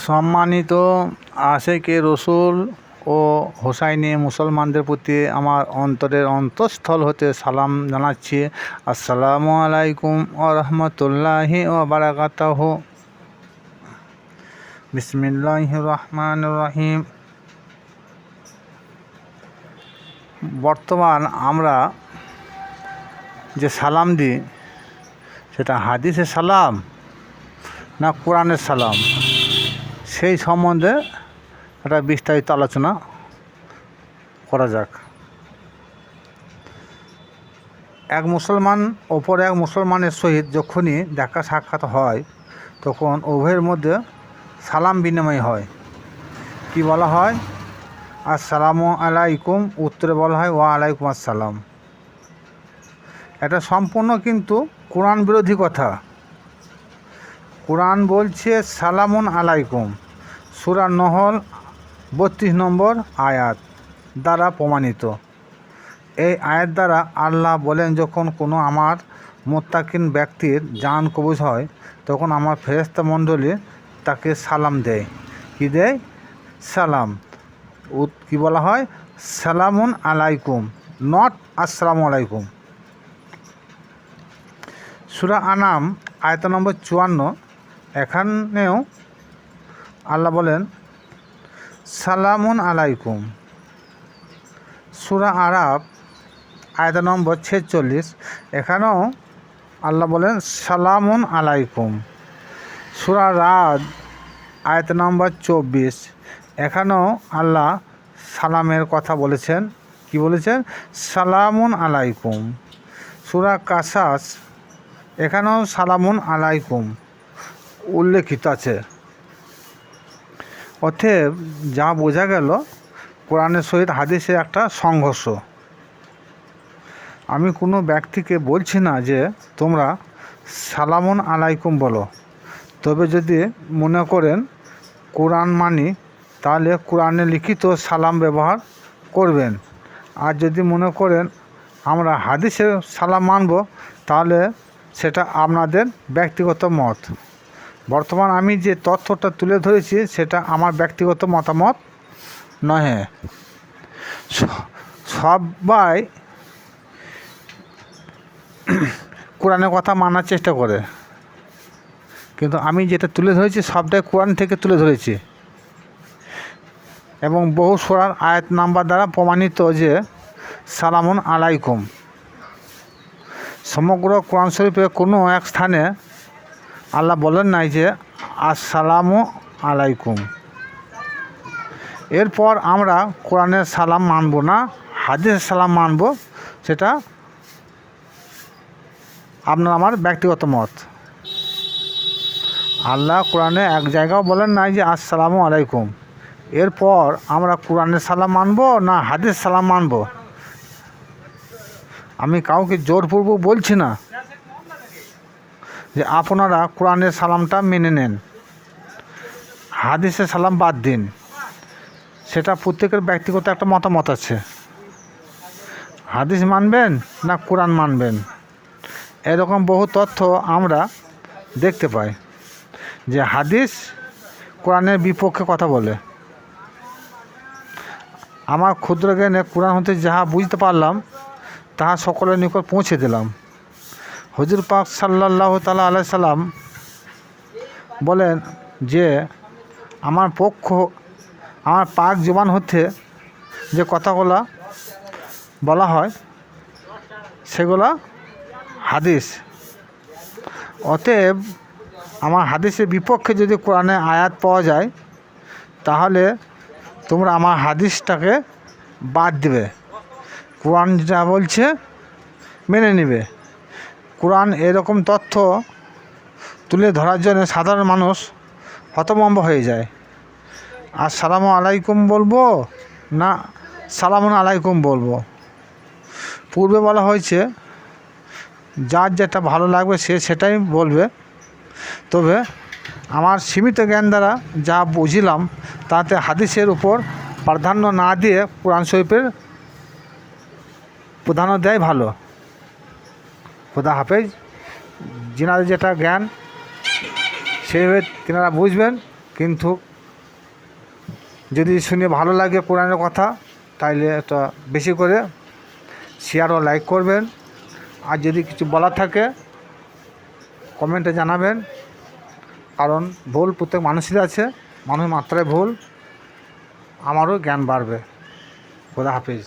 সম্মানিত আশেকে রসুল ও হোসাইনি মুসলমানদের প্রতি আমার অন্তরের অন্তঃস্থল হতে সালাম জানাচ্ছি। আসসালামু আলাইকুম ওয়া রাহমাতুল্লাহি ওয়া বারাকাতুহু। বিসমিল্লাহির রহমানির রহিম। বর্তমান আমরা যে সালাম দিই সেটা হাদিসের সালাম না কোরআনের সালাম, সেই সম্বন্ধে একটা বিস্তারিত আলোচনা করা যাক। এক মুসলমান অপর এক মুসলমানের সহিত যখনই দেখা সাক্ষাৎ হয় তখন উভয়ের মধ্যে সালাম বিনিময় হয়। কি বলা হয়? আসসালামু আলাইকুম, উত্তরে বলা হয় ওয়া আলাইকুম আসসালাম। এটা সম্পূর্ণ কিন্তু কোরআন বিরোধী কথা। কোরআন বলছে সালামুন আলাইকুম, সূরা নহল 32 নম্বর আয়াত দ্বারা প্রমাণিত। এই আয়াত দ্বারা আল্লাহ বলেন, যখন কোনো আমার মুত্তাকিন ব্যক্তির জান কবজ হয় তখন আমার ফেরেশতা মণ্ডলী তাকে সালাম দেয়। কি দেয়? সালাম। কি বলা হয়? সালামুন আলাইকুম, নট আসসালামু আলাইকুম। সূরা আনাম আয়াত নম্বর 54, এখানেও আল্লাহ বলেন সালামুন আলাইকুম। সূরা আরাফ আয়াত নম্বর 46, এখানেও আল্লাহ বলেন সালামুন আলাইকুম। সূরা রাদ আয়াত নম্বর 24, এখানেও আল্লাহ সালামের কথা বলেছেন। কি বলেছেন? সালামুন আলাইকুম। সূরা কাসাস, এখানেও সালামুন আলাইকুম উল্লেখিত আছে। অতএব যা বোঝা গেল, কোরআনের সহিত হাদিসের একটা সংঘর্ষ। আমি কোনো ব্যক্তিকে বলছি না যে তোমরা সালামুন আলাইকুম বলো, তবে যদি মনে করেন কোরআন মানি তাহলে কোরআনে লিখিত সালাম ব্যবহার করবেন, আর যদি মনে করেন আমরা হাদিসের সালাম মানব তাহলে সেটা আপনাদের ব্যক্তিগত মত। বর্তমান আমি যে তথ্যটা তুলে ধরেছি সেটা আমার ব্যক্তিগত মতামত নয়। সবাই কোরআনের কথা মানার চেষ্টা করে, কিন্তু আমি যেটা তুলে ধরেছি সবটাই কোরআন থেকে তুলে ধরেছি এবং বহু সূরার আয়াত নাম্বার দ্বারা প্রমাণিত যে সালামুন আলাইকুম। সমগ্র কোরআন শরীফে কোনো এক স্থানে আল্লাহ বলেন নাই যে আসসালামু আলাইকুম। এরপর আমরা কোরআনের সালাম মানব না হাদিসের সালাম মানব, সেটা আপনার আমার ব্যক্তিগত মত। আল্লাহ কোরআনে এক জায়গাও বলেন নাই যে আসসালামু আলাইকুম। এরপর আমরা কোরআনের সালাম মানব না হাদিসের সালাম মানব। আমি কাউকে জোরপূর্বক বলছি না যে আপনারা কোরআনের সালামটা মেনে নেন, হাদিসের সালাম বাদ দিন। সেটা প্রত্যেকের ব্যক্তিগত একটা মতামত আছে। হাদিস মানবেন না কোরআন মানবেন, এরকম বহু তথ্য আমরা দেখতে পাই যে হাদিস কোরআনের বিপক্ষে কথা বলে। আমার ক্ষুদ্র জ্ঞানে কোরআন হতে যাহা বুঝতে পারলাম তাহা সকলের নিকট পৌঁছে দিলাম। হুজুর পাক সাল্লাল্লাহু তাআলা আলাইহি সাল্লাম বলেন যে আমার পাক জবান হতে যে কথাগুলা বলা হয় সেগুলা হাদিস। অতএব আমার হাদিসের বিপক্ষে যদি কোরআনে আয়াত পাওয়া যায় তাহলে তোমরা আমার হাদিসটাকে বাদ দেবে, কোরআন যা বলছে মেনে নেবে। কোরআন এরকম তথ্য তুলে ধরার জন্য সাধারণ মানুষ হতভম্ব হয়ে যায়। আসসালামু আলাইকুম বলবো না সালামুন আলাইকুম বলবো। পূর্বে বলা হয়েছে যার যেটা ভালো লাগবে সে সেটাই বলবে। তবে আমার সীমিত জ্ঞান দ্বারা যা বুঝলাম তাতে হাদিসের উপর প্রাধান্য না দিয়ে কোরআন শরীফের প্রাধান্য দেয় ভালো। খোদা হাফেজ। যিনাদের যেটা জ্ঞান সেইভাবে তিনারা বুঝবেন, কিন্তু যদি শুনে ভালো লাগে কোরআনের কথা, তাইলে এটা বেশি করে শেয়ার ও লাইক করবেন। আর যদি কিছু বলার থাকে কমেন্টে জানাবেন, কারণ ভুল প্রত্যেক মানুষেরই আছে, মানুষ মাত্রায় ভুল, আমারও জ্ঞান বাড়বে। খোদা হাফেজ।